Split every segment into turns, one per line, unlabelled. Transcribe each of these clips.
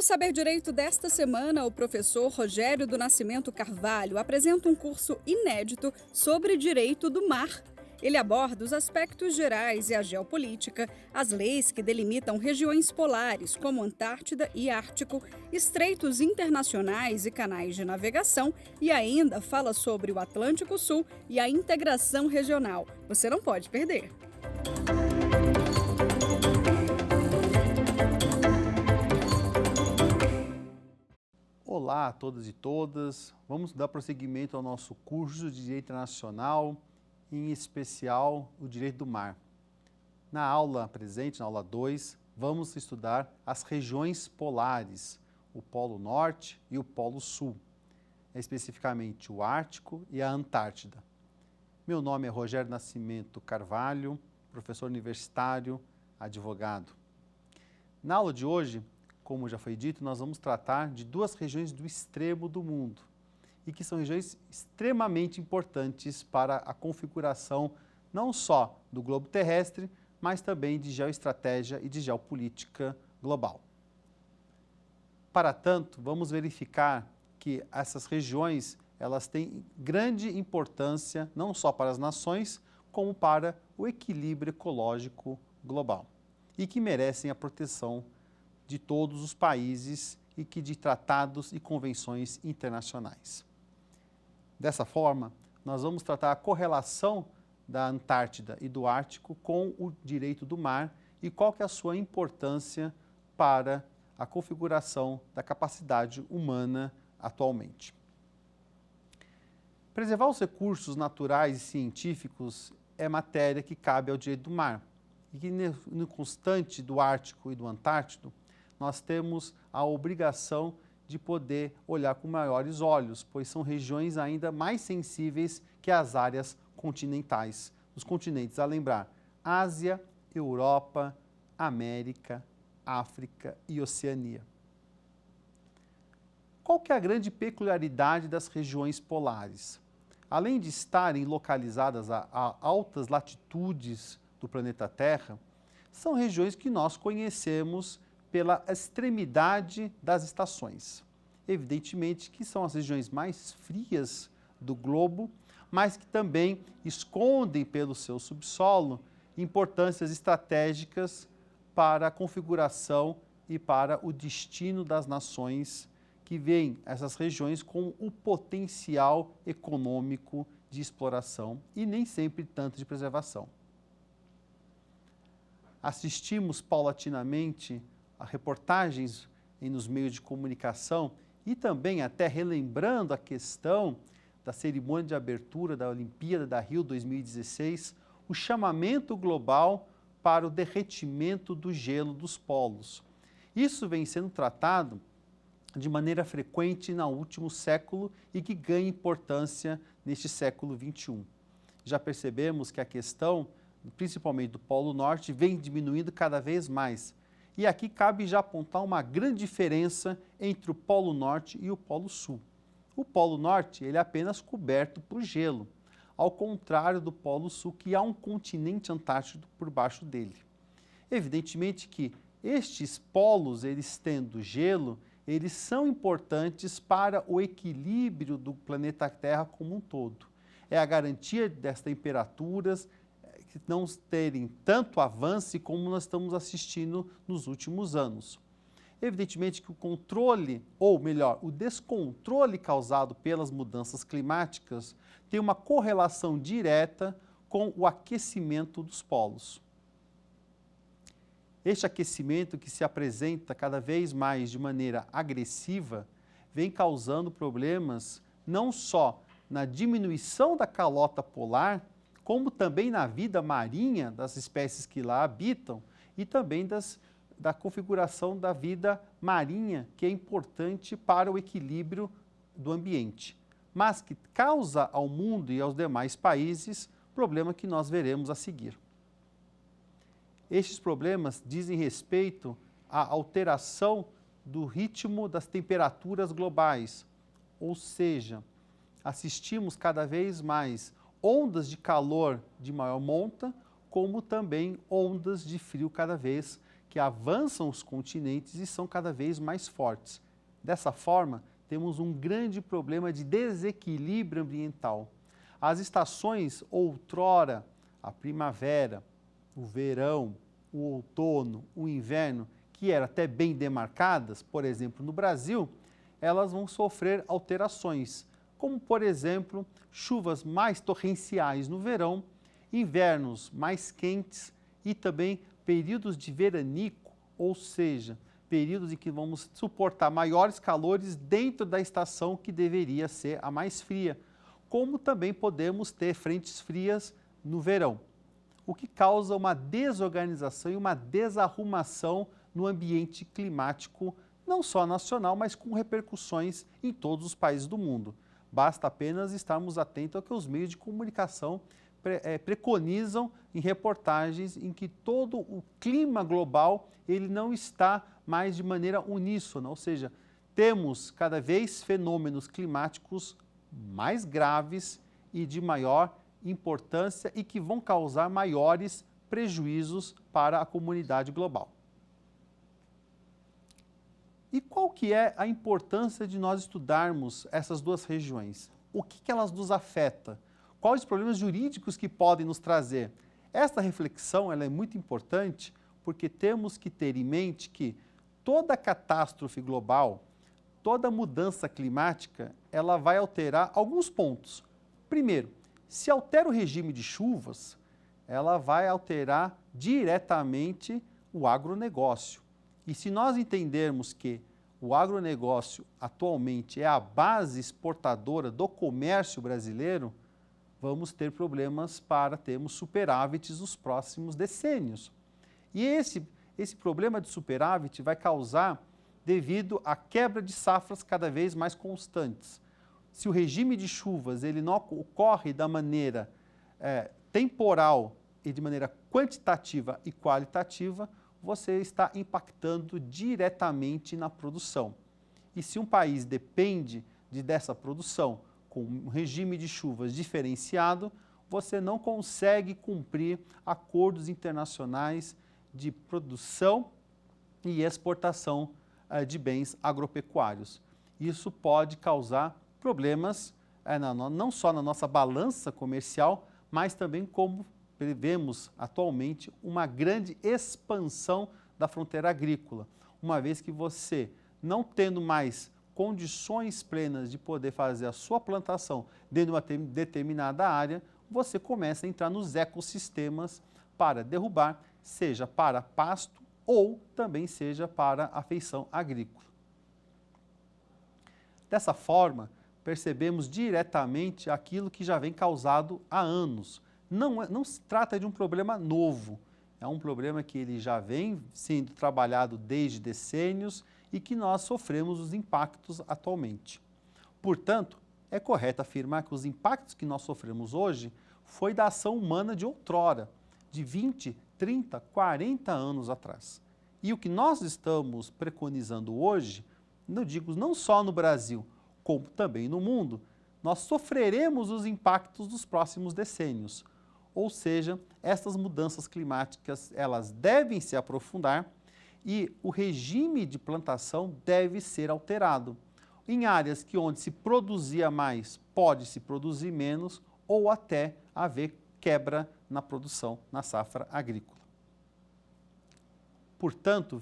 No Saber Direito desta semana, o professor Rogério do Nascimento Carvalho apresenta um curso inédito sobre direito do mar. Ele aborda os aspectos gerais e a geopolítica, as leis que delimitam regiões polares, como Antártida e Ártico, estreitos internacionais e canais de navegação, e ainda fala sobre o Atlântico Sul e a integração regional. Você não pode perder.
Olá a todos e todas, vamos dar prosseguimento ao nosso curso de Direito Internacional, em especial o Direito do Mar. Na aula presente, na aula 2, vamos estudar as regiões polares, o Polo Norte e o Polo Sul, especificamente o Ártico e a Antártida. Meu nome é Rogério Nascimento Carvalho, professor universitário, advogado. Na aula de hoje, como já foi dito, nós vamos tratar de duas regiões do extremo do mundo e que são regiões extremamente importantes para a configuração não só do globo terrestre, mas também de geoestratégia e de geopolítica global. Para tanto, vamos verificar que essas regiões elas têm grande importância não só para as nações, como para o equilíbrio ecológico global e que merecem a proteção de todos os países e que de tratados e convenções internacionais. Dessa forma, nós vamos tratar a correlação da Antártida e do Ártico com o direito do mar e qual que é a sua importância para a configuração da capacidade humana atualmente. Preservar os recursos naturais e científicos é matéria que cabe ao direito do mar e que no constante do Ártico e do Antártico, nós temos a obrigação de poder olhar com maiores olhos, pois são regiões ainda mais sensíveis que as áreas continentais. Os continentes, a lembrar, Ásia, Europa, América, África e Oceania. Qual que é a grande peculiaridade das regiões polares? Além de estarem localizadas a altas latitudes do planeta Terra, são regiões que nós conhecemos pela extremidade das estações. Evidentemente que são as regiões mais frias do globo, mas que também escondem pelo seu subsolo importâncias estratégicas para a configuração e para o destino das nações que veem essas regiões com o potencial econômico de exploração e nem sempre tanto de preservação. Assistimos paulatinamente a reportagens nos meios de comunicação e também até relembrando a questão da cerimônia de abertura da Olimpíada da Rio 2016, o chamamento global para o derretimento do gelo dos polos. Isso vem sendo tratado de maneira frequente no último século e que ganha importância neste século XXI. Já percebemos que a questão, principalmente do Polo Norte, vem diminuindo cada vez mais. E aqui cabe já apontar uma grande diferença entre o Polo Norte e o Polo Sul. O Polo Norte ele é apenas coberto por gelo, ao contrário do Polo Sul, que há um continente antártico por baixo dele. Evidentemente que estes polos, eles tendo gelo, eles são importantes para o equilíbrio do planeta Terra como um todo. É a garantia das temperaturas, que não terem tanto avanço como nós estamos assistindo nos últimos anos. Evidentemente que o controle, ou melhor, o descontrole causado pelas mudanças climáticas tem uma correlação direta com o aquecimento dos polos. Este aquecimento que se apresenta cada vez mais de maneira agressiva vem causando problemas não só na diminuição da calota polar, como também na vida marinha das espécies que lá habitam e também da configuração da vida marinha, que é importante para o equilíbrio do ambiente, mas que causa ao mundo e aos demais países problema que nós veremos a seguir. Estes problemas dizem respeito à alteração do ritmo das temperaturas globais, ou seja, assistimos cada vez mais ondas de calor de maior monta, como também ondas de frio cada vez que avançam os continentes e são cada vez mais fortes. Dessa forma, temos um grande problema de desequilíbrio ambiental. As estações outrora, a primavera, o verão, o outono, o inverno, que eram até bem demarcadas, por exemplo, no Brasil, elas vão sofrer alterações, como, por exemplo, chuvas mais torrenciais no verão, invernos mais quentes e também períodos de veranico, ou seja, períodos em que vamos suportar maiores calores dentro da estação que deveria ser a mais fria, como também podemos ter frentes frias no verão, o que causa uma desorganização e uma desarrumação no ambiente climático, não só nacional, mas com repercussões em todos os países do mundo. Basta apenas estarmos atentos ao que os meios de comunicação preconizam em reportagens em que todo o clima global ele não está mais de maneira uníssona, ou seja, temos cada vez fenômenos climáticos mais graves e de maior importância e que vão causar maiores prejuízos para a comunidade global. E qual que é a importância de nós estudarmos essas duas regiões? O que elas nos afetam? Quais os problemas jurídicos que podem nos trazer? Esta reflexão ela é muito importante porque temos que ter em mente que toda catástrofe global, toda mudança climática, ela vai alterar alguns pontos. Primeiro, se altera o regime de chuvas, ela vai alterar diretamente o agronegócio. E se nós entendermos que o agronegócio atualmente é a base exportadora do comércio brasileiro, vamos ter problemas para termos superávites nos próximos decênios. E esse problema de superávit vai causar devido à quebra de safras cada vez mais constantes. Se o regime de chuvas ele não ocorre da maneira temporal e de maneira quantitativa e qualitativa, você está impactando diretamente na produção. E se um país depende dessa produção com um regime de chuvas diferenciado, você não consegue cumprir acordos internacionais de produção e exportação de bens agropecuários. Isso pode causar problemas não só na nossa balança comercial, mas também como prevemos atualmente uma grande expansão da fronteira agrícola, uma vez que você, não tendo mais condições plenas de poder fazer a sua plantação dentro de uma determinada área, você começa a entrar nos ecossistemas para derrubar, seja para pasto ou também seja para a feição agrícola. Dessa forma, percebemos diretamente aquilo que já vem causado há anos. Não se trata de um problema novo, é um problema que ele já vem sendo trabalhado desde decênios e que nós sofremos os impactos atualmente. Portanto, é correto afirmar que os impactos que nós sofremos hoje foi da ação humana de outrora, de 20, 30, 40 anos atrás. E o que nós estamos preconizando hoje, não digo não só no Brasil, como também no mundo, nós sofreremos os impactos dos próximos decênios. Ou seja, essas mudanças climáticas, elas devem se aprofundar e o regime de plantação deve ser alterado. Em áreas que onde se produzia mais, pode se produzir menos ou até haver quebra na produção, na safra agrícola. Portanto,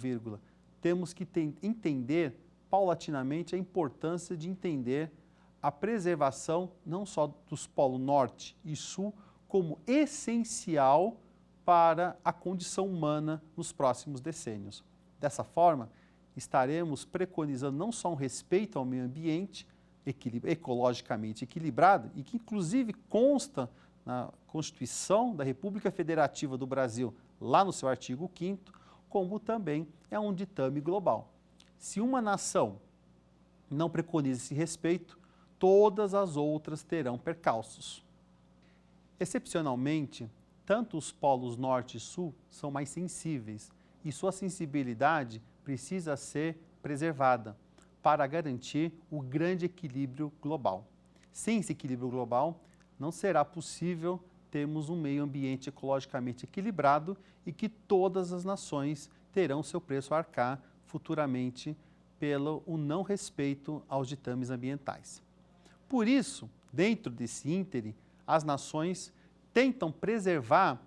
temos que entender paulatinamente a importância de entender a preservação não só dos polos norte e sul, como essencial para a condição humana nos próximos decênios. Dessa forma, estaremos preconizando não só um respeito ao meio ambiente, ecologicamente equilibrado, e que inclusive consta na Constituição da República Federativa do Brasil, lá no seu artigo 5º, como também é um ditame global. Se uma nação não preconiza esse respeito, todas as outras terão percalços. Excepcionalmente, tanto os polos norte e sul são mais sensíveis e sua sensibilidade precisa ser preservada para garantir o grande equilíbrio global. Sem esse equilíbrio global, não será possível termos um meio ambiente ecologicamente equilibrado e que todas as nações terão seu preço a arcar futuramente pelo o não respeito aos ditames ambientais. Por isso, dentro desse íntere, as nações tentam preservar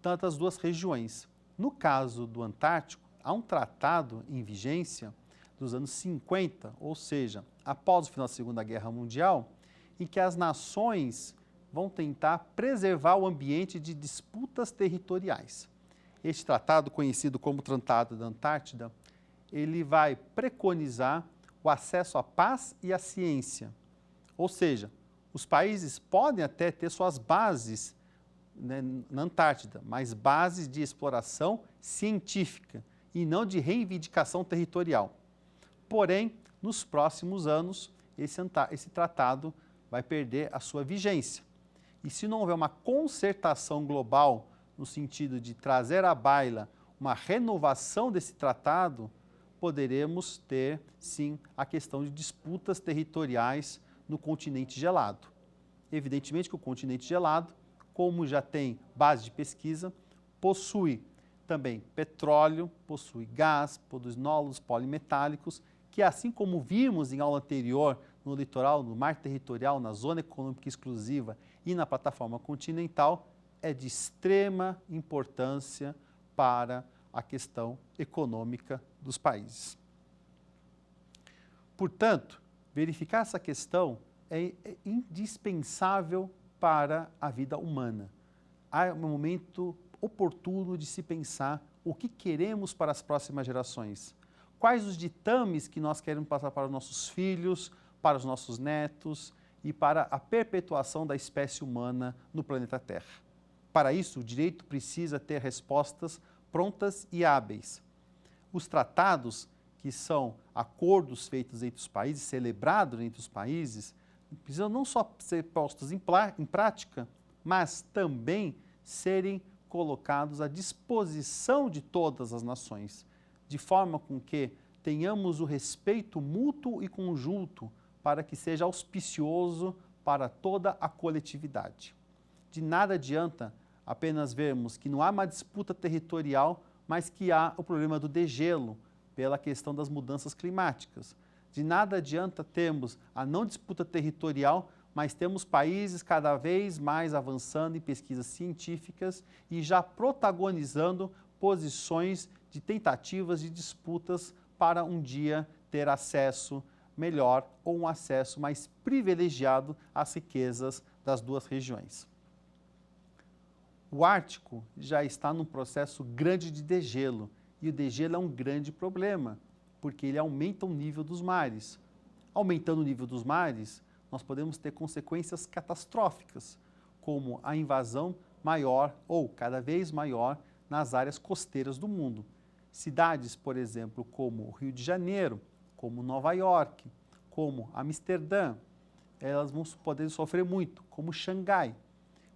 tantas duas regiões. No caso do Antártico, há um tratado em vigência dos anos 50, ou seja, após o final da Segunda Guerra Mundial, em que as nações vão tentar preservar o ambiente de disputas territoriais. Este tratado, conhecido como Tratado da Antártida, ele vai preconizar o acesso à paz e à ciência. Ou seja, os países podem até ter suas bases, né, na Antártida, mas bases de exploração científica e não de reivindicação territorial. Porém, nos próximos anos, esse tratado vai perder a sua vigência. E se não houver uma concertação global, no sentido de trazer à baila uma renovação desse tratado, poderemos ter, sim, a questão de disputas territoriais no continente gelado. Evidentemente que o continente gelado, como já tem base de pesquisa, possui também petróleo, possui gás, produz nódulos polimetálicos, que assim como vimos em aula anterior no litoral, no mar territorial, na zona econômica exclusiva e na plataforma continental, é de extrema importância para a questão econômica dos países. Portanto, verificar essa questão é indispensável para a vida humana. Há um momento oportuno de se pensar o que queremos para as próximas gerações. Quais os ditames que nós queremos passar para os nossos filhos, para os nossos netos e para a perpetuação da espécie humana no planeta Terra. Para isso, o direito precisa ter respostas prontas e hábeis. Os tratados, que são acordos feitos entre os países, celebrados entre os países, precisam não só ser postos em prática, mas também serem colocados à disposição de todas as nações, de forma com que tenhamos o respeito mútuo e conjunto para que seja auspicioso para toda a coletividade. De nada adianta apenas vermos que não há uma disputa territorial, mas que há o problema do degelo pela questão das mudanças climáticas. De nada adianta termos a não disputa territorial, mas temos países cada vez mais avançando em pesquisas científicas e já protagonizando posições de tentativas de disputas para um dia ter acesso melhor ou um acesso mais privilegiado às riquezas das duas regiões. O Ártico já está num processo grande de degelo, e o degelo é um grande problema, porque ele aumenta o nível dos mares. Aumentando o nível dos mares, nós podemos ter consequências catastróficas, como a invasão maior ou cada vez maior nas áreas costeiras do mundo. Cidades, por exemplo, como o Rio de Janeiro, como Nova York, como Amsterdã, elas vão poder sofrer muito, como Xangai,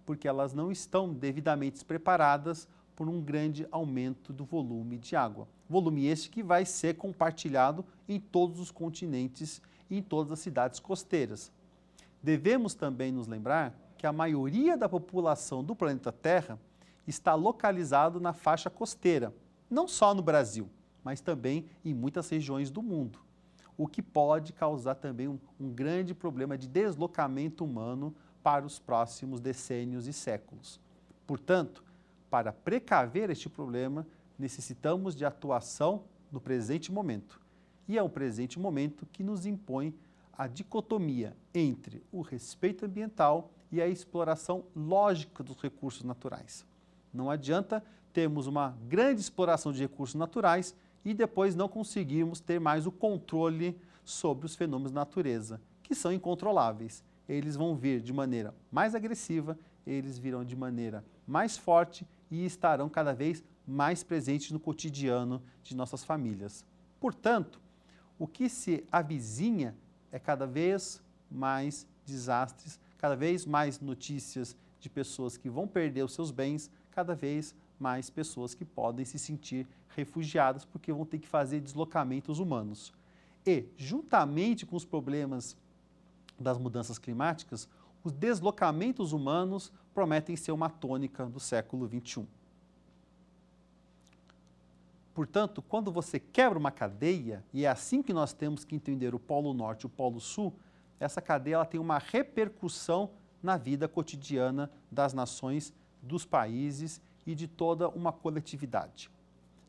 porque elas não estão devidamente preparadas por um grande aumento do volume de água. Volume este que vai ser compartilhado em todos os continentes e em todas as cidades costeiras. Devemos também nos lembrar que a maioria da população do planeta Terra está localizado na faixa costeira, não só no Brasil, mas também em muitas regiões do mundo, o que pode causar também um grande problema de deslocamento humano para os próximos decênios e séculos. Portanto, para precaver este problema, necessitamos de atuação no presente momento. E é o presente momento que nos impõe a dicotomia entre o respeito ambiental e a exploração lógica dos recursos naturais. Não adianta termos uma grande exploração de recursos naturais e depois não conseguirmos ter mais o controle sobre os fenômenos da natureza, que são incontroláveis. Eles vão vir de maneira mais agressiva, eles virão de maneira mais forte e estarão cada vez mais presentes no cotidiano de nossas famílias. Portanto, o que se avizinha é cada vez mais desastres, cada vez mais notícias de pessoas que vão perder os seus bens, cada vez mais pessoas que podem se sentir refugiadas porque vão ter que fazer deslocamentos humanos. E, juntamente com os problemas das mudanças climáticas, os deslocamentos humanos prometem ser uma tônica do século XXI. Portanto, quando você quebra uma cadeia, e é assim que nós temos que entender o Polo Norte e o Polo Sul, essa cadeia ela tem uma repercussão na vida cotidiana das nações, dos países e de toda uma coletividade.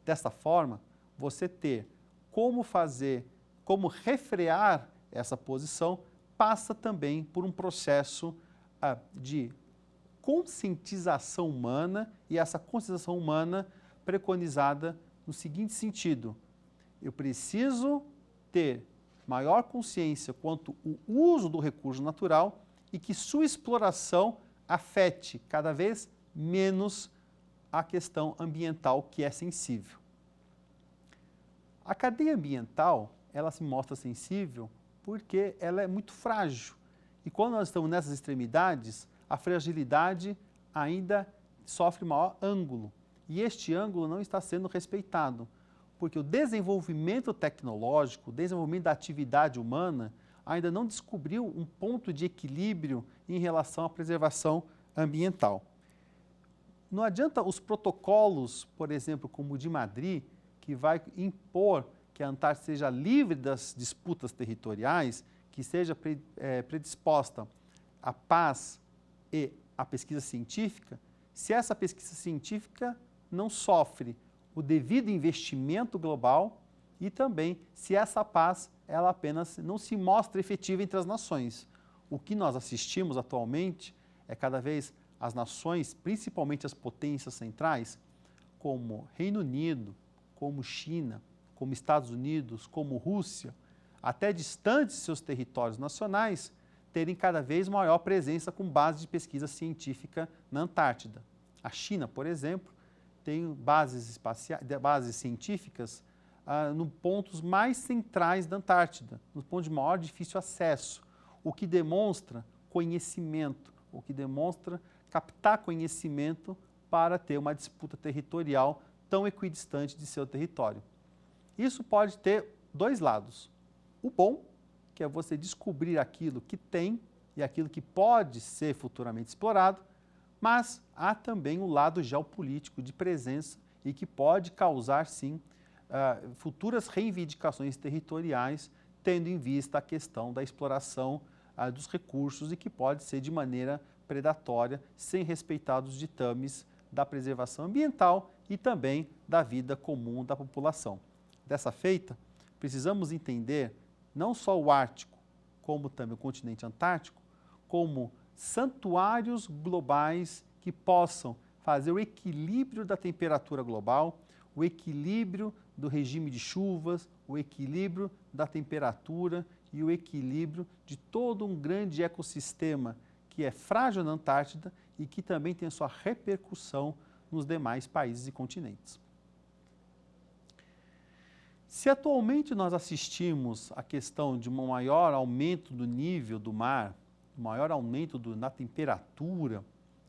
Desta forma, você ter como fazer, como refrear essa posição, passa também por um processo de conscientização humana, e essa conscientização humana preconizada no seguinte sentido: eu preciso ter maior consciência quanto ao uso do recurso natural e que sua exploração afete cada vez menos a questão ambiental, que é sensível. A cadeia ambiental, ela se mostra sensível porque ela é muito frágil. E quando nós estamos nessas extremidades, a fragilidade ainda sofre maior ângulo. E este ângulo não está sendo respeitado, porque o desenvolvimento tecnológico, o desenvolvimento da atividade humana, ainda não descobriu um ponto de equilíbrio em relação à preservação ambiental. Não adianta os protocolos, por exemplo, como o de Madrid, que vai impor que a Antártida seja livre das disputas territoriais, que seja predisposta à paz e à pesquisa científica, se essa pesquisa científica não sofre o devido investimento global e também se essa paz ela apenas não se mostra efetiva entre as nações. O que nós assistimos atualmente é cada vez as nações, principalmente as potências centrais, como Reino Unido, como China, como Estados Unidos, como Rússia, até distantes de seus territórios nacionais, terem cada vez maior presença com base de pesquisa científica na Antártida. A China, por exemplo, tem bases científicas nos pontos mais centrais da Antártida, nos pontos de maior difícil acesso, o que demonstra conhecimento, o que demonstra captar conhecimento para ter uma disputa territorial tão equidistante de seu território. Isso pode ter dois lados. O bom, que é você descobrir aquilo que tem e aquilo que pode ser futuramente explorado, mas há também o lado geopolítico de presença e que pode causar, sim, futuras reivindicações territoriais, tendo em vista a questão da exploração dos recursos e que pode ser de maneira predatória, sem respeitar os ditames da preservação ambiental e também da vida comum da população. Dessa feita, precisamos entender não só o Ártico, como também o continente antártico, como santuários globais que possam fazer o equilíbrio da temperatura global, o equilíbrio do regime de chuvas, o equilíbrio da temperatura e o equilíbrio de todo um grande ecossistema que é frágil na Antártida e que também tem sua repercussão nos demais países e continentes. Se atualmente nós assistimos à questão de um maior aumento do nível do mar, maior aumento na temperatura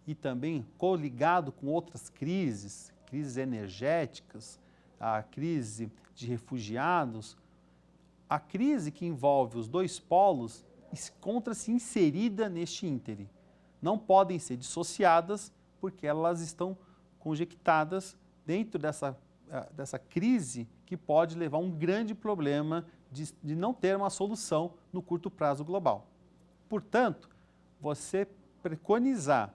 e também coligado com outras crises energéticas, a crise de refugiados, a crise que envolve os dois polos encontra-se inserida neste íntere. Não podem ser dissociadas porque elas estão conjectadas dentro dessa crise que pode levar a um grande problema de não ter uma solução no curto prazo global. Portanto, você preconizar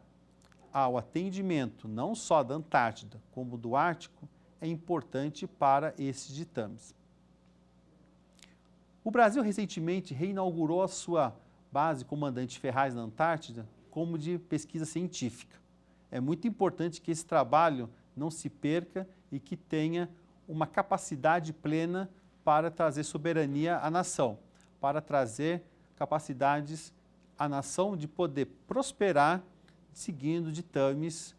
ao atendimento não só da Antártida, como do Ártico, é importante para esses ditames. O Brasil recentemente reinaugurou a sua base Comandante Ferraz na Antártida como de pesquisa científica. É muito importante que esse trabalho não se perca e que tenha uma capacidade plena para trazer soberania à nação, para trazer capacidades à nação de poder prosperar seguindo ditames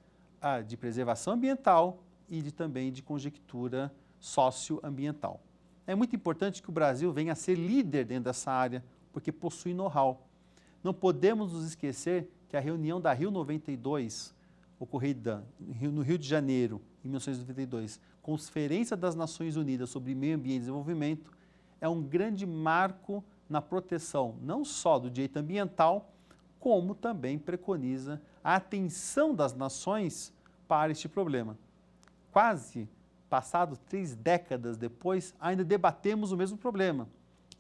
de preservação ambiental e também de conjectura socioambiental. É muito importante que o Brasil venha a ser líder dentro dessa área, porque possui know-how. Não podemos nos esquecer que a reunião da Rio 92, ocorrida no Rio de Janeiro, em 1992, Conferência das Nações Unidas sobre Meio Ambiente e Desenvolvimento, é um grande marco na proteção não só do direito ambiental, como também preconiza a atenção das nações para este problema. Quase passado 3 décadas depois, ainda debatemos o mesmo problema.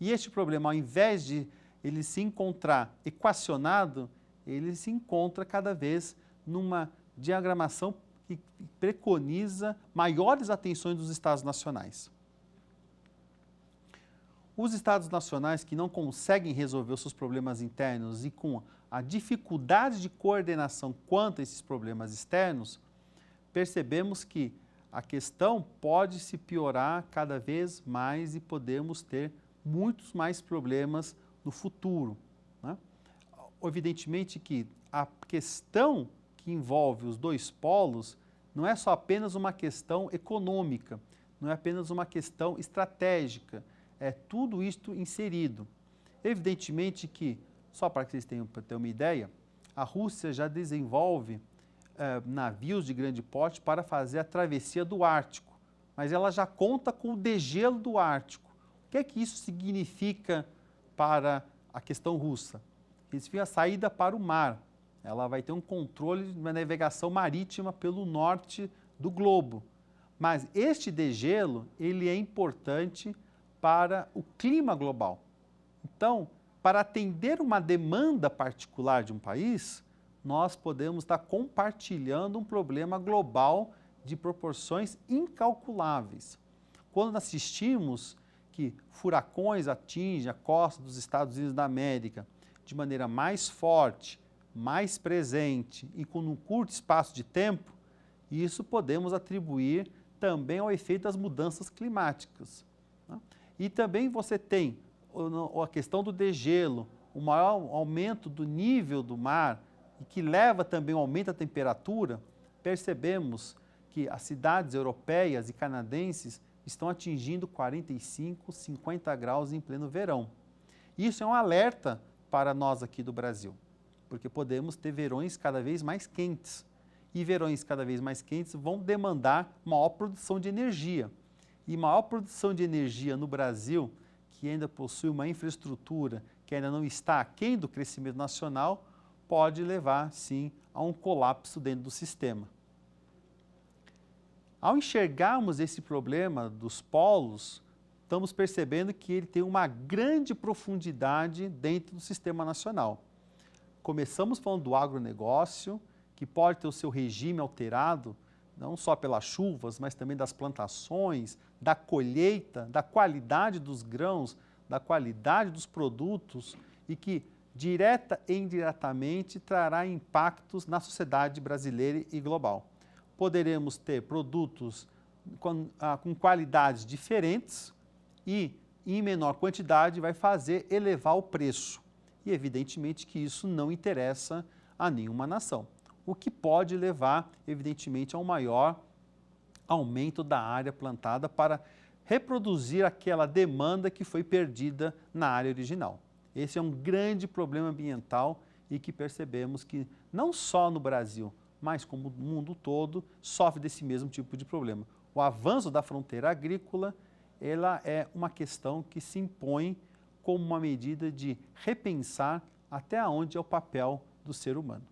E este problema, ao invés de ele se encontrar equacionado, ele se encontra cada vez numa diagramação que preconiza maiores atenções dos Estados nacionais. Os Estados nacionais que não conseguem resolver os seus problemas internos e com a dificuldade de coordenação quanto a esses problemas externos, percebemos que a questão pode se piorar cada vez mais e podemos ter muitos mais problemas no futuro, né? Evidentemente que a questão que envolve os dois polos não é só apenas uma questão econômica, não é apenas uma questão estratégica, é tudo isto inserido. Evidentemente que, só para que vocês tenham uma ideia, a Rússia já desenvolve navios de grande porte para fazer a travessia do Ártico, mas ela já conta com o degelo do Ártico. O que é que isso significa para a questão russa? Significa a saída para o mar. Ela vai ter um controle de uma navegação marítima pelo norte do globo. Mas este degelo, ele é importante para o clima global. Então, para atender uma demanda particular de um país, nós podemos estar compartilhando um problema global de proporções incalculáveis. Quando assistimos que furacões atingem a costa dos Estados Unidos da América de maneira mais forte, mais presente e com um curto espaço de tempo, isso podemos atribuir também ao efeito das mudanças climáticas, né? E também você tem a questão do degelo, o maior aumento do nível do mar, e que leva também ao aumento da temperatura. Percebemos que as cidades europeias e canadenses estão atingindo 45, 50 graus em pleno verão. Isso é um alerta para nós aqui do Brasil, porque podemos ter verões cada vez mais quentes. E verões cada vez mais quentes vão demandar maior produção de energia. E maior produção de energia no Brasil, que ainda possui uma infraestrutura que ainda não está aquém do crescimento nacional, pode levar, sim, a um colapso dentro do sistema. Ao enxergarmos esse problema dos polos, estamos percebendo que ele tem uma grande profundidade dentro do sistema nacional. Começamos falando do agronegócio, que pode ter o seu regime alterado, não só pelas chuvas, mas também das plantações, da colheita, da qualidade dos grãos, da qualidade dos produtos e que, direta e indiretamente, trará impactos na sociedade brasileira e global. Poderemos ter produtos com qualidades diferentes e, em menor quantidade, vai fazer elevar o preço. E, evidentemente, que isso não interessa a nenhuma nação, o que pode levar, evidentemente, a um maior aumento da área plantada para reproduzir aquela demanda que foi perdida na área original. Esse é um grande problema ambiental e que percebemos que não só no Brasil, mas como no mundo todo, sofre desse mesmo tipo de problema. O avanço da fronteira agrícola, ela é uma questão que se impõe como uma medida de repensar até onde é o papel do ser humano.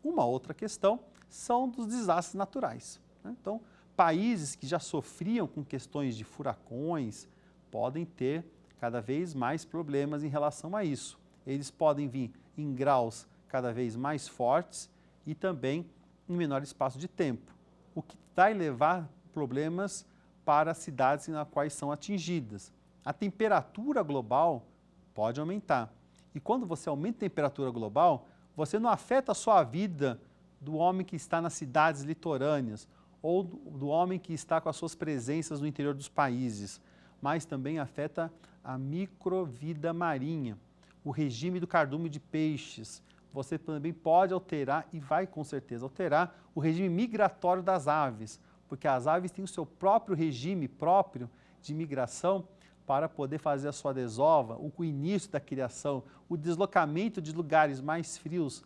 Uma outra questão são dos desastres naturais, né? Então, países que já sofriam com questões de furacões podem ter cada vez mais problemas em relação a isso. Eles podem vir em graus cada vez mais fortes e também em menor espaço de tempo, o que vai levar problemas para as cidades nas quais são atingidas. A temperatura global pode aumentar. E quando você aumenta a temperatura global, você não afeta só a vida do homem que está nas cidades litorâneas ou do homem que está com as suas presenças no interior dos países, mas também afeta a microvida marinha, o regime do cardume de peixes. Você também pode alterar e vai com certeza alterar o regime migratório das aves, porque as aves têm o seu próprio regime próprio de migração para poder fazer a sua desova, o início da criação, o deslocamento de lugares mais frios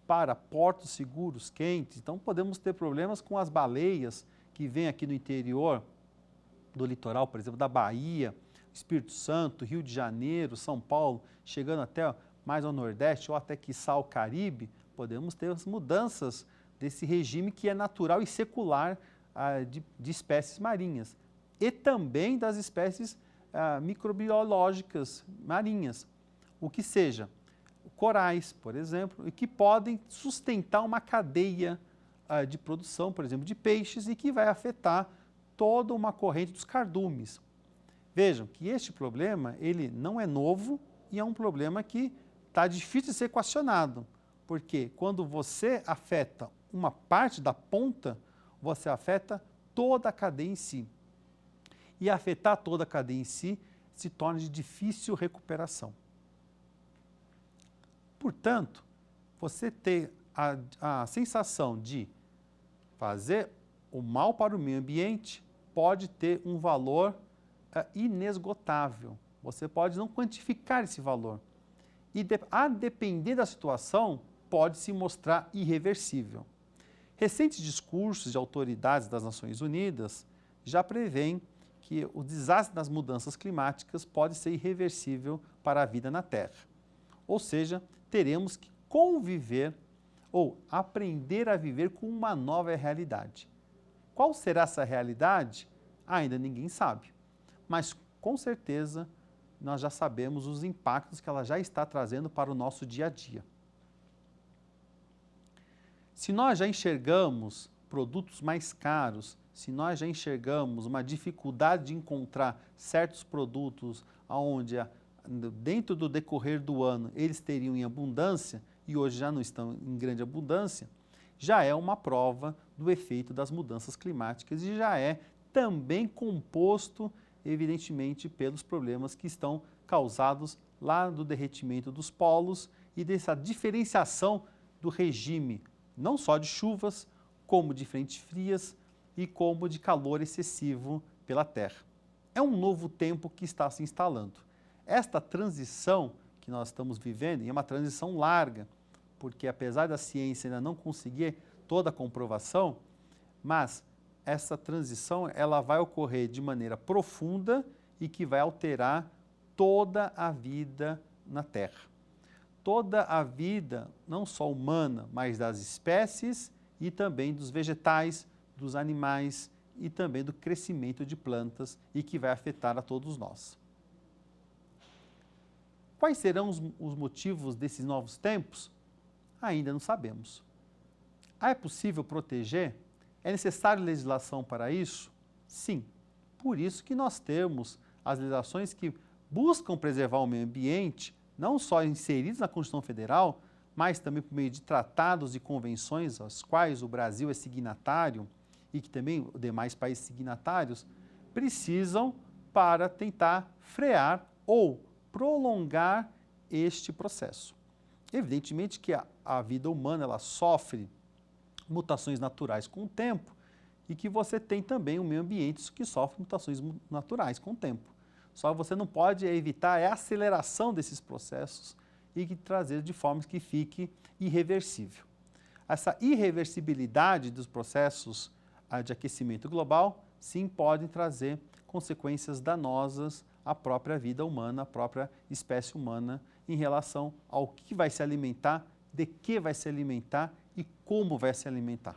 para portos seguros, quentes. Então, podemos ter problemas com as baleias que vêm aqui no interior do litoral, por exemplo, da Bahia, Espírito Santo, Rio de Janeiro, São Paulo, chegando até mais ao Nordeste ou até quiçá ao Caribe. Podemos ter as mudanças desse regime que é natural e secular de espécies marinhas e também das espécies microbiológicas marinhas, o que seja corais, por exemplo, e que podem sustentar uma cadeia de produção, por exemplo, de peixes e que vai afetar toda uma corrente dos cardumes. Vejam que este problema, ele não é novo e é um problema que está difícil de ser equacionado, porque quando você afeta uma parte da ponta, você afeta toda a cadeia em si. E afetar toda a cadeia em si se torna de difícil recuperação. Portanto, você ter a sensação de fazer o mal para o meio ambiente pode ter um valor inesgotável. Você pode não quantificar esse valor. E a depender da situação, pode se mostrar irreversível. Recentes discursos de autoridades das Nações Unidas já prevêem que o desastre das mudanças climáticas pode ser irreversível para a vida na Terra. Ou seja, teremos que conviver ou aprender a viver com uma nova realidade. Qual será essa realidade? Ainda ninguém sabe, mas com certeza nós já sabemos os impactos que ela já está trazendo para o nosso dia a dia. Se nós já enxergamos produtos mais caros, se nós já enxergamos uma dificuldade de encontrar certos produtos onde dentro do decorrer do ano eles teriam em abundância e hoje já não estão em grande abundância, já é uma prova do efeito das mudanças climáticas e já é também composto, evidentemente, pelos problemas que estão causados lá do derretimento dos polos e dessa diferenciação do regime, não só de chuvas, como de frentes frias e como de calor excessivo pela Terra. É um novo tempo que está se instalando. Esta transição que nós estamos vivendo, e é uma transição larga, porque apesar da ciência ainda não conseguir toda a comprovação, mas essa transição ela vai ocorrer de maneira profunda e que vai alterar toda a vida na Terra. Toda a vida, não só humana, mas das espécies e também dos vegetais, dos animais e também do crescimento de plantas e que vai afetar a todos nós. Quais serão os motivos desses novos tempos? Ainda não sabemos. É possível proteger? É necessária legislação para isso? Sim. Por isso que nós temos as legislações que buscam preservar o meio ambiente, não só inseridos na Constituição Federal, mas também por meio de tratados e convenções aos quais o Brasil é signatário e que também os demais países signatários precisam para tentar frear ou prolongar este processo. Evidentemente que a vida humana ela sofre mutações naturais com o tempo e que você tem também o meio ambiente que sofre mutações naturais com o tempo. Só você não pode evitar a aceleração desses processos e que trazer de forma que fique irreversível. Essa irreversibilidade dos processos de aquecimento global, sim, podem trazer consequências danosas à própria vida humana, à própria espécie humana, em relação ao que vai se alimentar, de que vai se alimentar e como vai se alimentar.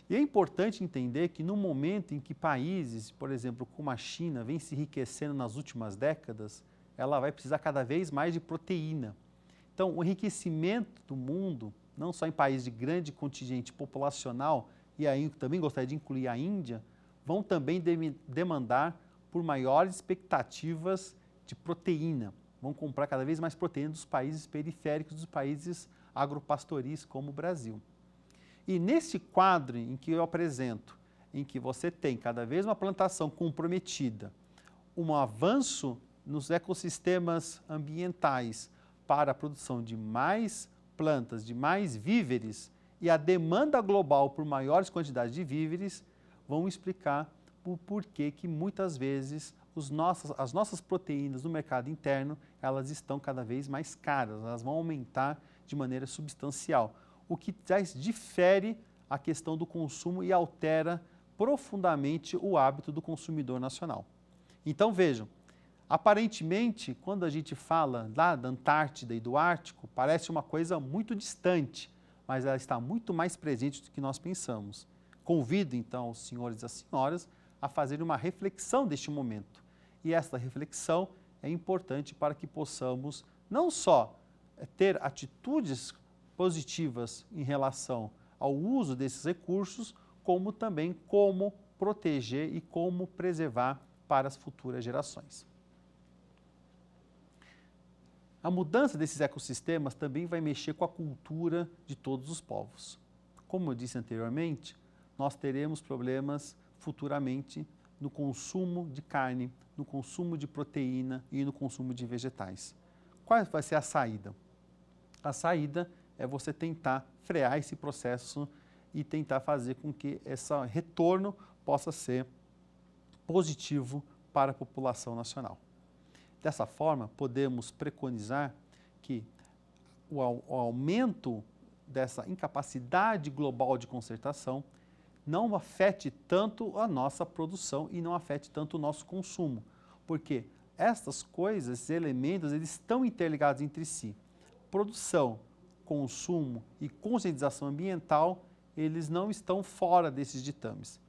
E é importante entender que no momento em que países, por exemplo, como a China, vem se enriquecendo nas últimas décadas, ela vai precisar cada vez mais de proteína. Então, o enriquecimento do mundo, não só em países de grande contingente populacional, e aí também gostaria de incluir a Índia, vão também demandar por maiores expectativas de proteína. Vão comprar cada vez mais proteína dos países periféricos, dos países agropastoris como o Brasil. E nesse quadro em que eu apresento, em que você tem cada vez uma plantação comprometida, um avanço nos ecossistemas ambientais para a produção de mais plantas, de mais víveres e a demanda global por maiores quantidades de víveres, vão explicar o porquê que muitas vezes as nossas proteínas no mercado interno, elas estão cada vez mais caras, elas vão aumentar de maneira substancial, o que difere a questão do consumo e altera profundamente o hábito do consumidor nacional. Então vejam, aparentemente, quando a gente fala lá da Antártida e do Ártico, parece uma coisa muito distante, mas ela está muito mais presente do que nós pensamos. Convido, então, os senhores e as senhoras a fazerem uma reflexão deste momento. E esta reflexão é importante para que possamos não só ter atitudes positivas em relação ao uso desses recursos, como também como proteger e como preservar para as futuras gerações. A mudança desses ecossistemas também vai mexer com a cultura de todos os povos. Como eu disse anteriormente, nós teremos problemas futuramente no consumo de carne, no consumo de proteína e no consumo de vegetais. Qual vai ser a saída? A saída é você tentar frear esse processo e tentar fazer com que esse retorno possa ser positivo para a população nacional. Dessa forma, podemos preconizar que o aumento dessa incapacidade global de consertação não afete tanto a nossa produção e não afete tanto o nosso consumo, porque estas coisas, esses elementos, eles estão interligados entre si. Produção, consumo e conscientização ambiental, eles não estão fora desses ditames.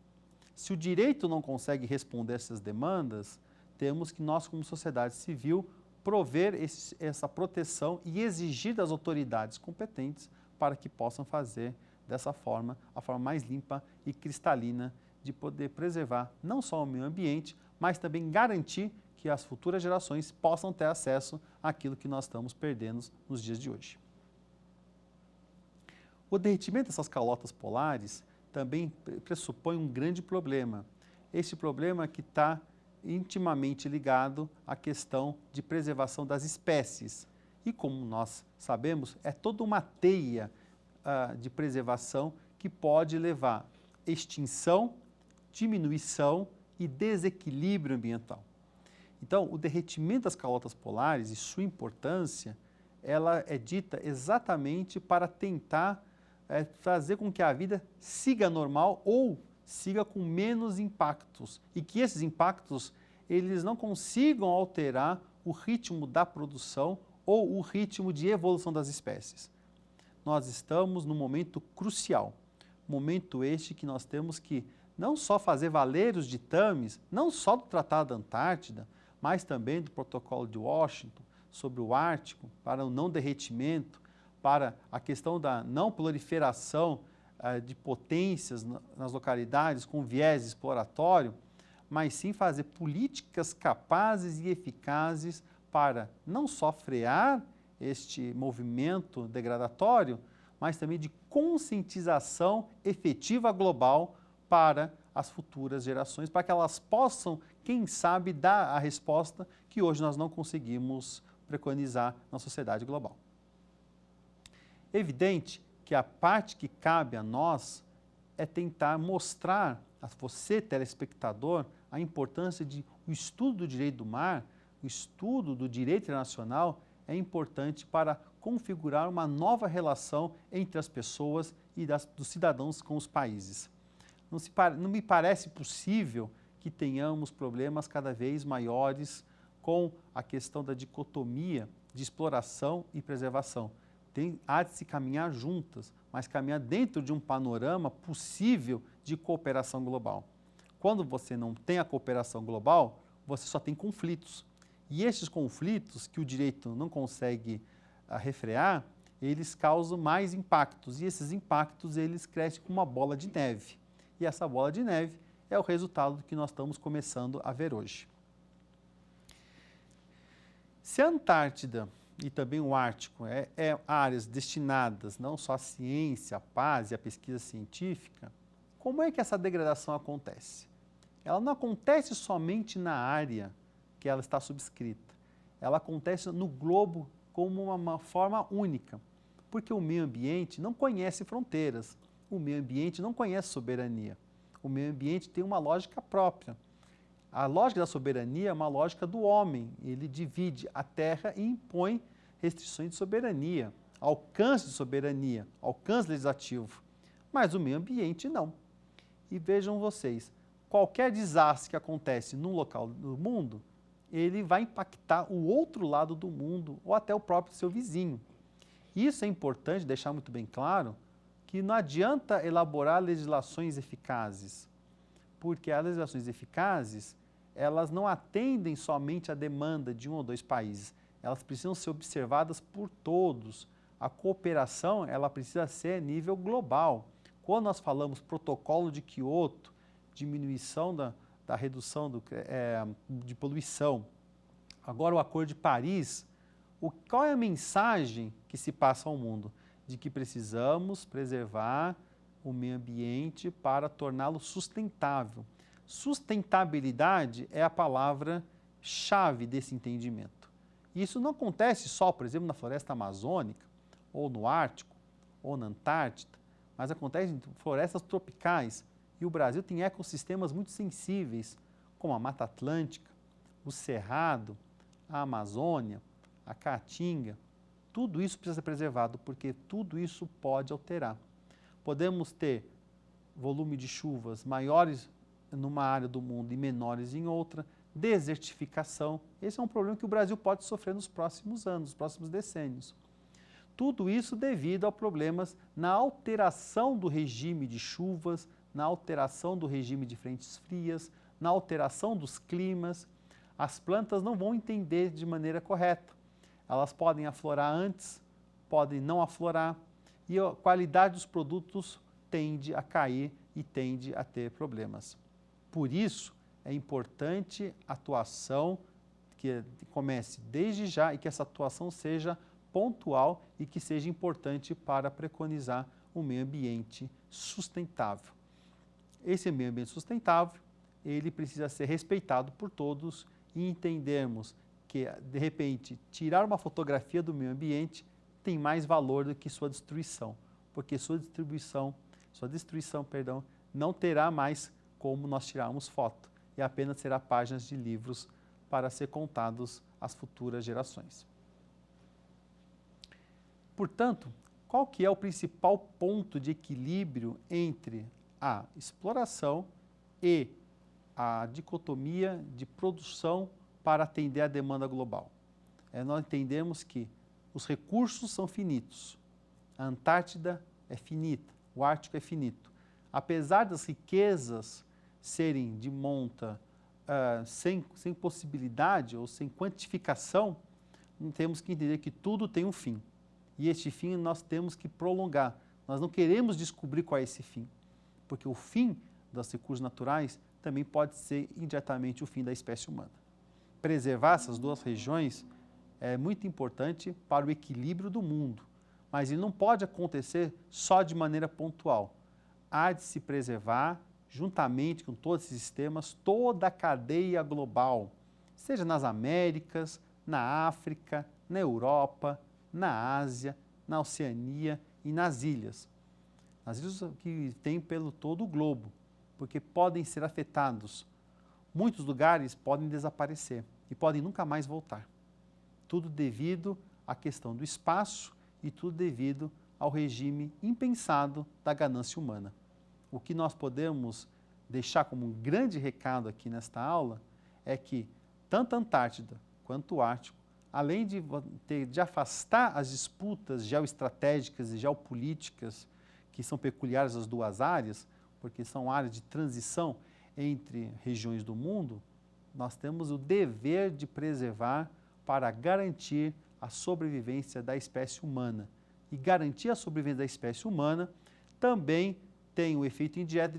Se o direito não consegue responder essas demandas, temos que nós, como sociedade civil, prover essa proteção e exigir das autoridades competentes para que possam fazer dessa forma, a forma mais limpa e cristalina de poder preservar não só o meio ambiente, mas também garantir que as futuras gerações possam ter acesso àquilo que nós estamos perdendo nos dias de hoje. O derretimento dessas calotas polares também pressupõe um grande problema. Esse problema que está intimamente ligado à questão de preservação das espécies. E como nós sabemos, é toda uma teia de preservação que pode levar extinção, diminuição e desequilíbrio ambiental. Então, o derretimento das calotas polares e sua importância, ela é dita exatamente para tentar fazer com que a vida siga normal ou siga com menos impactos e que esses impactos eles não consigam alterar o ritmo da produção ou o ritmo de evolução das espécies. Nós estamos num momento crucial, momento este que nós temos que não só fazer valer os ditames, não só do Tratado da Antártida, mas também do Protocolo de Washington sobre o Ártico, para o não derretimento, para a questão da não proliferação de potências nas localidades com viés exploratório, mas sim fazer políticas capazes e eficazes para não só frear este movimento degradatório, mas também de conscientização efetiva global para as futuras gerações, para que elas possam, quem sabe, dar a resposta que hoje nós não conseguimos preconizar na sociedade global. Evidente que a parte que cabe a nós é tentar mostrar a você, telespectador, a importância de o estudo do direito do mar, o estudo do direito internacional é importante para configurar uma nova relação entre as pessoas e dos cidadãos com os países. Não me parece possível que tenhamos problemas cada vez maiores com a questão da dicotomia de exploração e preservação. Há de se caminhar juntas, mas caminhar dentro de um panorama possível de cooperação global. Quando você não tem a cooperação global, você só tem conflitos. E esses conflitos que o direito não consegue refrear, eles causam mais impactos. E esses impactos, eles crescem como uma bola de neve. E essa bola de neve é o resultado que nós estamos começando a ver hoje. Se a Antártida e também o Ártico é áreas destinadas não só à ciência, à paz e à pesquisa científica, como é que essa degradação acontece? Ela não acontece somente na área que ela está subscrita. Ela acontece no globo como uma forma única, porque o meio ambiente não conhece fronteiras, o meio ambiente não conhece soberania, o meio ambiente tem uma lógica própria. A lógica da soberania é uma lógica do homem, ele divide a terra e impõe restrições de soberania, alcance de soberania, alcance legislativo, mas o meio ambiente não. E vejam vocês, qualquer desastre que acontece num local do mundo, ele vai impactar o outro lado do mundo ou até o próprio seu vizinho. Isso é importante deixar muito bem claro, que não adianta elaborar legislações eficazes, porque as legislações eficazes, elas não atendem somente à demanda de um ou dois países, elas precisam ser observadas por todos. A cooperação, ela precisa ser a nível global. Quando nós falamos protocolo de Kyoto, diminuição da redução de poluição, agora o Acordo de Paris, qual é a mensagem que se passa ao mundo? De que precisamos preservar o meio ambiente para torná-lo sustentável. Sustentabilidade é a palavra-chave desse entendimento. Isso não acontece só, por exemplo, na floresta amazônica, ou no Ártico, ou na Antártida, mas acontece em florestas tropicais. E o Brasil tem ecossistemas muito sensíveis, como a Mata Atlântica, o Cerrado, a Amazônia, a Caatinga. Tudo isso precisa ser preservado, porque tudo isso pode alterar. Podemos ter volume de chuvas maiores numa área do mundo e menores em outra, desertificação. Esse é um problema que o Brasil pode sofrer nos próximos anos, nos próximos decênios. Tudo isso devido a problemas na alteração do regime de chuvas, na alteração do regime de frentes frias, na alteração dos climas. As plantas não vão entender de maneira correta. Elas podem aflorar antes, podem não aflorar, e a qualidade dos produtos tende a cair e tende a ter problemas. Por isso, é importante a atuação que comece desde já e que essa atuação seja pontual e que seja importante para preconizar um meio ambiente sustentável. Esse meio ambiente sustentável, ele precisa ser respeitado por todos e entendermos que, de repente, tirar uma fotografia do meio ambiente tem mais valor do que sua destruição, porque sua destruição, não terá mais como nós tirarmos foto, e apenas será páginas de livros para ser contados às futuras gerações. Portanto, qual que é o principal ponto de equilíbrio entre a exploração e a dicotomia de produção para atender a demanda global? Nós entendemos que os recursos são finitos, a Antártida é finita, o Ártico é finito. Apesar das riquezas serem de monta sem possibilidade ou sem quantificação, temos que entender que tudo tem um fim. E este fim nós temos que prolongar. Nós não queremos descobrir qual é esse fim, porque o fim dos recursos naturais também pode ser indiretamente o fim da espécie humana. Preservar essas duas regiões é muito importante para o equilíbrio do mundo, mas ele não pode acontecer só de maneira pontual. Há de se preservar, juntamente com todos esses sistemas, toda a cadeia global, seja nas Américas, na África, na Europa, na Ásia, na Oceania e nas ilhas. As ilhas que tem pelo todo o globo, porque podem ser afetados. Muitos lugares podem desaparecer e podem nunca mais voltar. Tudo devido à questão do espaço e tudo devido ao regime impensado da ganância humana. O que nós podemos deixar como um grande recado aqui nesta aula é que tanto a Antártida quanto o Ártico, além de afastar as disputas geoestratégicas e geopolíticas que são peculiares às duas áreas, porque são áreas de transição entre regiões do mundo, nós temos o dever de preservar para garantir a sobrevivência da espécie humana. E garantir a sobrevivência da espécie humana também tem o efeito indireto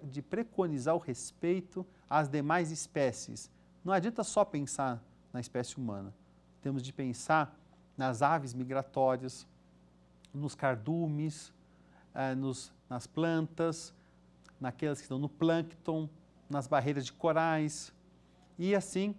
de preconizar o respeito às demais espécies. Não adianta só pensar na espécie humana. Temos de pensar nas aves migratórias, nos cardumes, nas plantas, naquelas que estão no plâncton, nas barreiras de corais, e assim,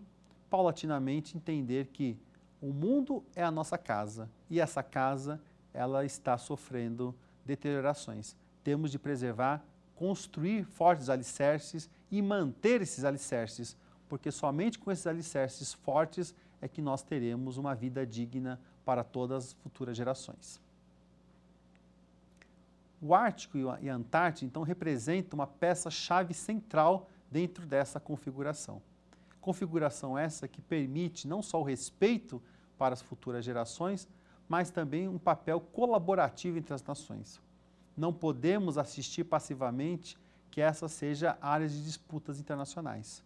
paulatinamente, entender que o mundo é a nossa casa e essa casa ela está sofrendo deteriorações. Temos de preservar, construir fortes alicerces e manter esses alicerces, porque somente com esses alicerces fortes é que nós teremos uma vida digna para todas as futuras gerações. O Ártico e a Antártida, então, representam uma peça-chave central dentro dessa configuração. Configuração essa que permite não só o respeito para as futuras gerações, mas também um papel colaborativo entre as nações. Não podemos assistir passivamente que essa seja áreas de disputas internacionais,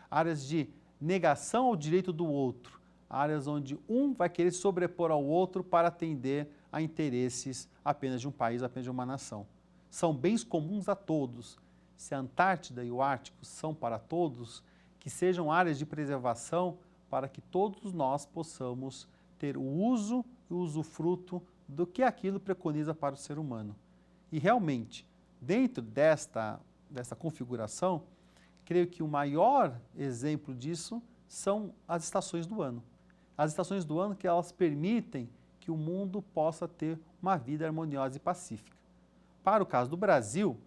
áreas de negação ao direito do outro, áreas onde um vai querer se sobrepor ao outro para atender a interesses apenas de um país, apenas de uma nação. São bens comuns a todos. Se a Antártida e o Ártico são para todos, que sejam áreas de preservação para que todos nós possamos ter o uso e o usufruto do que aquilo preconiza para o ser humano. E realmente, dentro desta configuração, creio que o maior exemplo disso são as estações do ano. As estações do ano que elas permitem que o mundo possa ter uma vida harmoniosa e pacífica. Para o caso do Brasil,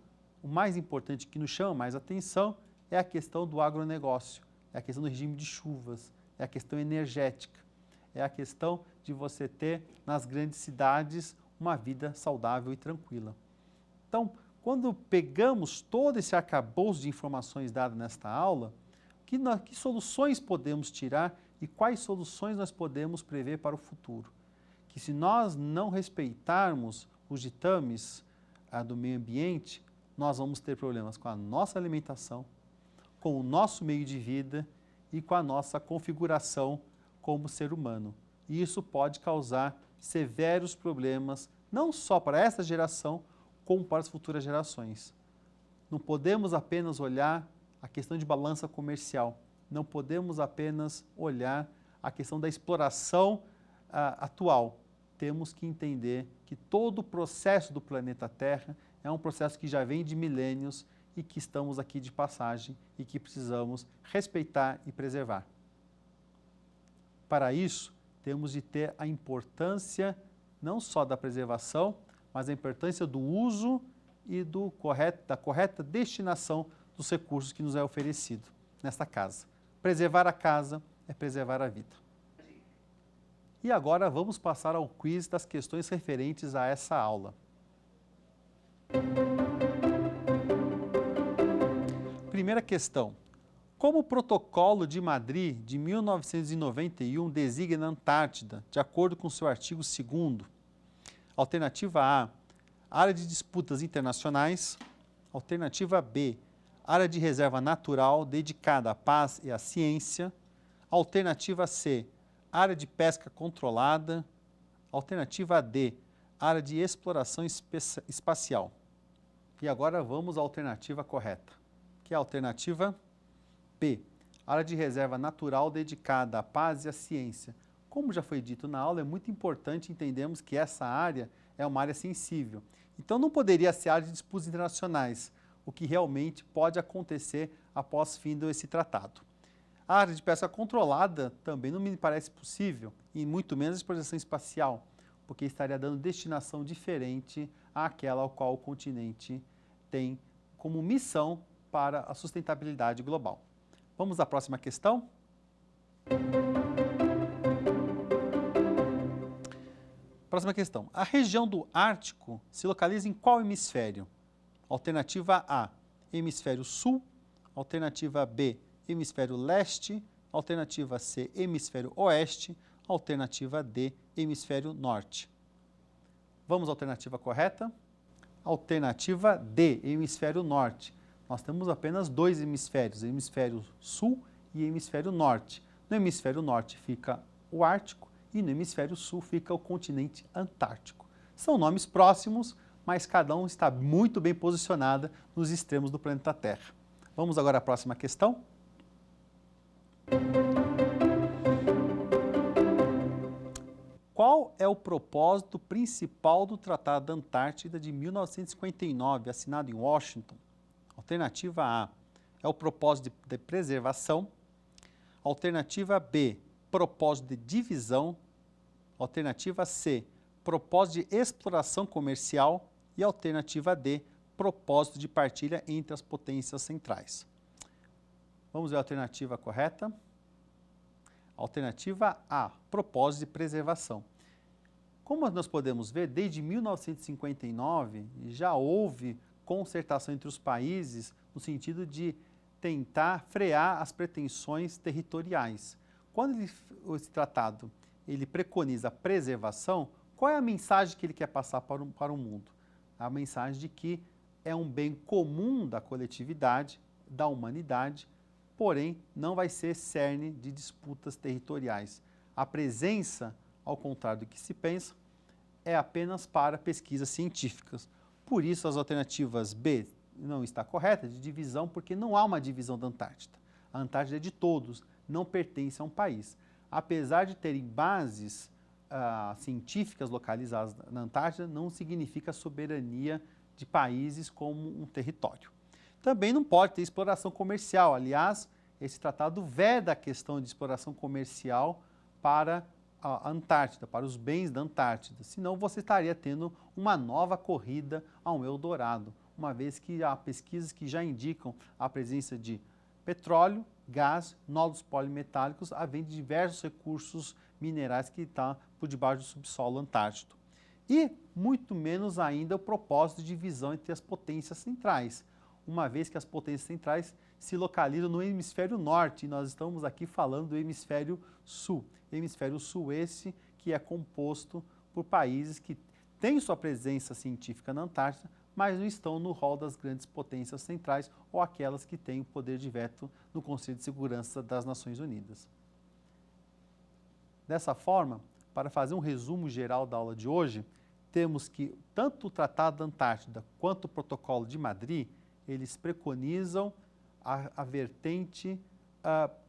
o mais importante que nos chama mais atenção é a questão do agronegócio, é a questão do regime de chuvas, é a questão energética, é a questão de você ter nas grandes cidades uma vida saudável e tranquila. Então, quando pegamos todo esse arcabouço de informações dadas nesta aula, que soluções podemos tirar e quais soluções nós podemos prever para o futuro? Que se nós não respeitarmos os ditames do meio ambiente, nós vamos ter problemas com a nossa alimentação, com o nosso meio de vida e com a nossa configuração como ser humano. E isso pode causar severos problemas, não só para essa geração, como para as futuras gerações. Não podemos apenas olhar a questão de balança comercial, não podemos apenas olhar a questão da exploração atual. Temos que entender que todo o processo do planeta Terra é um processo que já vem de milênios e que estamos aqui de passagem e que precisamos respeitar e preservar. Para isso, temos de ter a importância não só da preservação, mas a importância do uso e da correta destinação dos recursos que nos é oferecido nesta casa. Preservar a casa é preservar a vida. E agora vamos passar ao quiz das questões referentes a essa aula. Primeira questão. Como o Protocolo de Madrid de 1991 designa a Antártida, de acordo com seu artigo 2º? Alternativa A, área de disputas internacionais. Alternativa B, área de reserva natural dedicada à paz e à ciência. Alternativa C, área de pesca controlada. Alternativa D, área de exploração espacial. E agora vamos à alternativa correta, que é a alternativa B, área de reserva natural dedicada à paz e à ciência. Como já foi dito na aula, é muito importante entendermos que essa área é uma área sensível. Então não poderia ser área de disputas internacionais, o que realmente pode acontecer após fim desse tratado. A área de pesca controlada também não me parece possível, e muito menos a exploração espacial, porque estaria dando destinação diferente àquela ao qual o continente tem como missão para a sustentabilidade global. Vamos à próxima questão? Próxima questão. A região do Ártico se localiza em qual hemisfério? Alternativa A, hemisfério sul. Alternativa B, hemisfério leste. Alternativa C, hemisfério oeste. Alternativa D, hemisfério norte. Vamos à alternativa correta? Alternativa D, hemisfério norte. Nós temos apenas dois hemisférios, hemisfério sul e hemisfério norte. No hemisfério norte fica o Ártico e no hemisfério sul fica o continente Antártico. São nomes próximos, mas cada um está muito bem posicionado nos extremos do planeta Terra. Vamos agora à próxima questão. Qual é o propósito principal do Tratado da Antártida de 1959, assinado em Washington? Alternativa A, é o propósito de preservação. Alternativa B, propósito de divisão. Alternativa C, propósito de exploração comercial. E alternativa D, propósito de partilha entre as potências centrais. Vamos ver a alternativa correta. Alternativa A, propósito de preservação. Como nós podemos ver, desde 1959 já houve concertação entre os países no sentido de tentar frear as pretensões territoriais. Quando esse tratado ele preconiza a preservação, qual é a mensagem que ele quer passar para o mundo? a mensagem de que é um bem comum da coletividade, da humanidade, porém não vai ser cerne de disputas territoriais. A presença, ao contrário do que se pensa, é apenas para pesquisas científicas. Por isso, as alternativas B não está correta, de divisão, porque não há uma divisão da Antártida. A Antártida é de todos, não pertence a um país. Apesar de terem bases científicas localizadas na Antártida, não significa soberania de países como um território. Também não pode ter exploração comercial. Aliás, esse tratado veda a questão de exploração comercial para a Antártida, para os bens da Antártida. Senão você estaria tendo uma nova corrida a um Eldorado, uma vez que há pesquisas que já indicam a presença de petróleo, gás, nódulos polimetálicos, além de diversos recursos minerais que estão por debaixo do subsolo antártico. E muito menos ainda o propósito de divisão entre as potências centrais, uma vez que as potências centrais se localizam no hemisfério norte, e nós estamos aqui falando do hemisfério sul. Hemisfério sul esse que é composto por países que têm sua presença científica na Antártida, mas não estão no rol das grandes potências centrais ou aquelas que têm o poder de veto no Conselho de Segurança das Nações Unidas. Dessa forma, para fazer um resumo geral da aula de hoje, temos que tanto o Tratado da Antártida quanto o Protocolo de Madrid, eles preconizam a vertente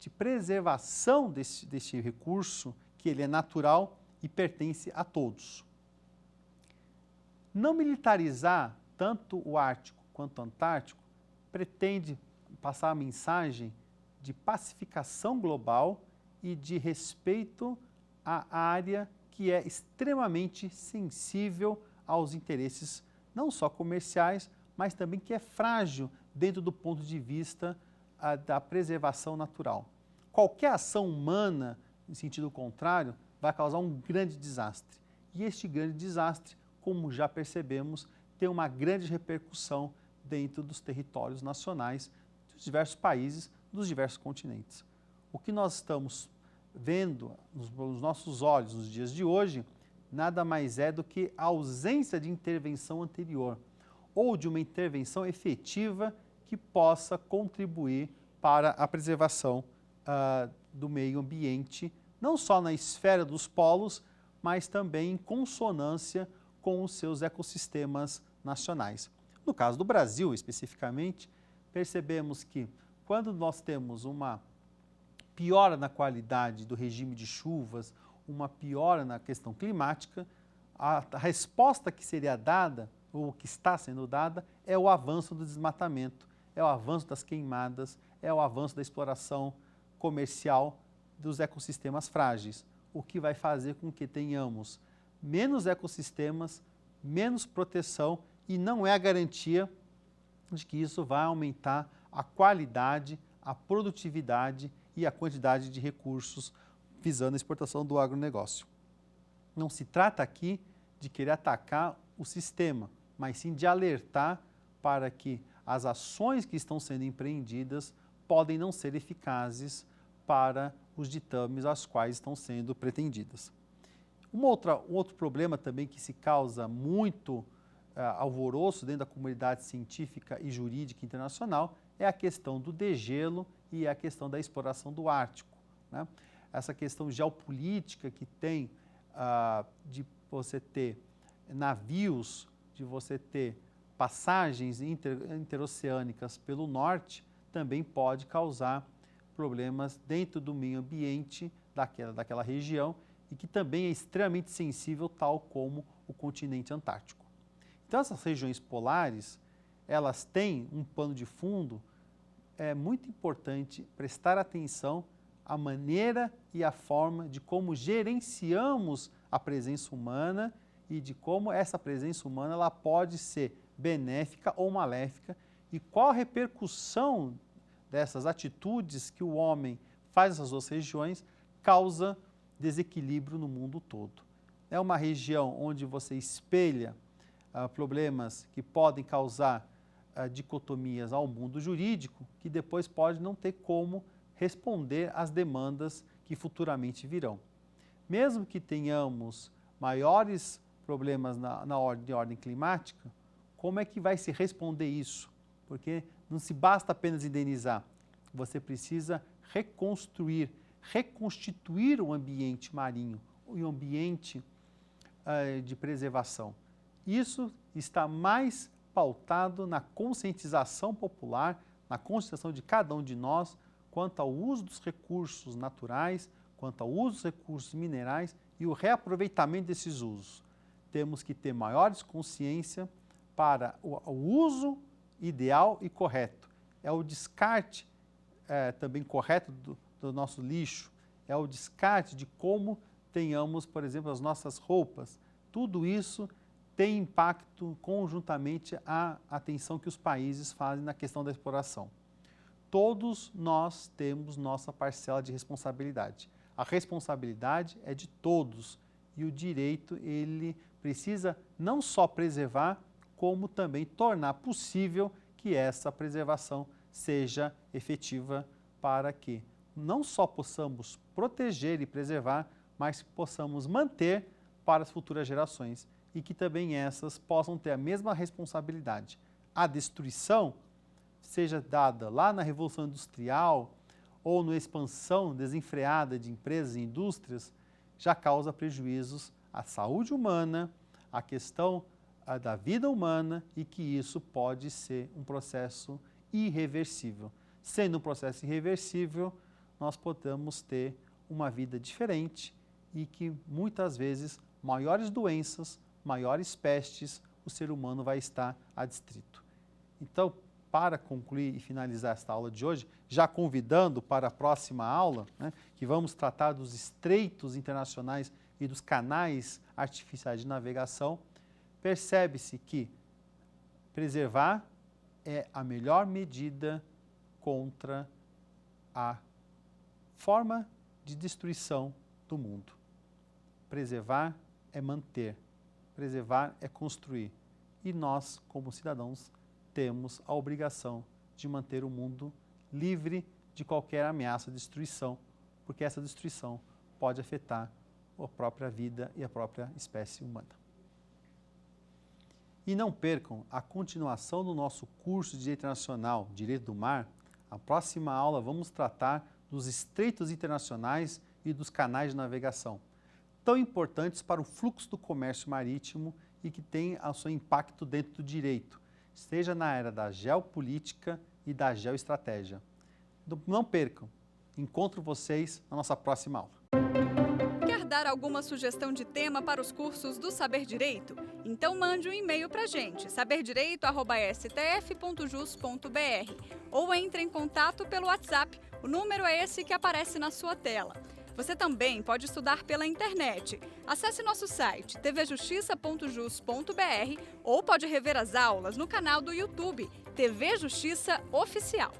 de preservação deste recurso, que ele é natural e pertence a todos. Não militarizar tanto o Ártico quanto o Antártico pretende passar a mensagem de pacificação global e de respeito à área que é extremamente sensível aos interesses não só comerciais, mas também que é frágil dentro do ponto de vista da preservação natural. Qualquer ação humana, em sentido contrário, vai causar um grande desastre. E este grande desastre, como já percebemos, tem uma grande repercussão dentro dos territórios nacionais dos diversos países, dos diversos continentes. O que nós estamos vendo nos nossos olhos nos dias de hoje, nada mais é do que a ausência de intervenção anterior, ou de uma intervenção efetiva que possa contribuir para a preservação do meio ambiente, não só na esfera dos polos, mas também em consonância com os seus ecossistemas nacionais. No caso do Brasil, especificamente, percebemos que quando nós temos uma piora na qualidade do regime de chuvas, uma piora na questão climática, a resposta que seria dada, ou que está sendo dada, é o avanço do desmatamento, é o avanço das queimadas, é o avanço da exploração comercial dos ecossistemas frágeis, o que vai fazer com que tenhamos menos ecossistemas, menos proteção, e não é a garantia de que isso vai aumentar a qualidade, a produtividade e a quantidade de recursos visando a exportação do agronegócio. Não se trata aqui de querer atacar o sistema, mas sim de alertar para que as ações que estão sendo empreendidas podem não ser eficazes para os ditames aos quais estão sendo pretendidas. Um outro problema também que se causa muito alvoroço dentro da comunidade científica e jurídica internacional é a questão do degelo e a questão da exploração do Ártico, né? Essa questão geopolítica que tem de você ter navios, de você ter passagens interoceânicas pelo norte, também pode causar problemas dentro do meio ambiente daquela região e que também é extremamente sensível, tal como o continente antártico. Então, essas regiões polares, elas têm um pano de fundo, é muito importante prestar atenção à maneira e à forma de como gerenciamos a presença humana e de como essa presença humana ela pode ser benéfica ou maléfica e qual a repercussão dessas atitudes que o homem faz nessas duas regiões causa desequilíbrio no mundo todo. É uma região onde você espelha problemas que podem causar dicotomias ao mundo jurídico, que depois pode não ter como responder às demandas que futuramente virão. Mesmo que tenhamos maiores problemas de ordem climática, Como é que vai se responder isso? Porque não se basta apenas indenizar, você precisa reconstituir o ambiente marinho e o ambiente de preservação. Isso está mais pautado na conscientização popular, na conscientização de cada um de nós quanto ao uso dos recursos naturais, quanto ao uso dos recursos minerais e o reaproveitamento desses usos. Temos que ter maiores consciência para o uso ideal e correto. É o descarte também correto do nosso lixo, é o descarte de como tenhamos, por exemplo, as nossas roupas. Tudo isso tem impacto conjuntamente à atenção que os países fazem na questão da exploração. Todos nós temos nossa parcela de responsabilidade. A responsabilidade é de todos e o direito ele precisa não só preservar, como também tornar possível que essa preservação seja efetiva para que não só possamos proteger e preservar, mas que possamos manter para as futuras gerações e que também essas possam ter a mesma responsabilidade. A destruição, seja dada lá na Revolução Industrial ou na expansão desenfreada de empresas e indústrias, já causa prejuízos à saúde humana, à questão da vida humana e que isso pode ser um processo irreversível. Sendo um processo irreversível, nós podemos ter uma vida diferente e que muitas vezes maiores doenças, maiores pestes, o ser humano vai estar adstrito. Então, para concluir e finalizar esta aula de hoje, já convidando para a próxima aula, que vamos tratar dos estreitos internacionais e dos canais artificiais de navegação, percebe-se que preservar é a melhor medida contra a forma de destruição do mundo. Preservar é manter, preservar é construir. E nós, como cidadãos, temos a obrigação de manter o mundo livre de qualquer ameaça de destruição, porque essa destruição pode afetar a própria vida e a própria espécie humana. E não percam a continuação do nosso curso de Direito Internacional, Direito do Mar. A próxima aula vamos tratar dos estreitos internacionais e dos canais de navegação, tão importantes para o fluxo do comércio marítimo e que têm o seu impacto dentro do direito, seja na era da geopolítica e da geoestratégia. Não percam, encontro vocês na nossa próxima aula.
Quer dar alguma sugestão de tema para os cursos do Saber Direito? Então mande um e-mail para a gente, saberdireito@stf.jus.br, ou entre em contato pelo WhatsApp, o número é esse que aparece na sua tela. Você também pode estudar pela internet. Acesse nosso site tvjustiça.jus.br ou pode rever as aulas no canal do YouTube TV Justiça Oficial.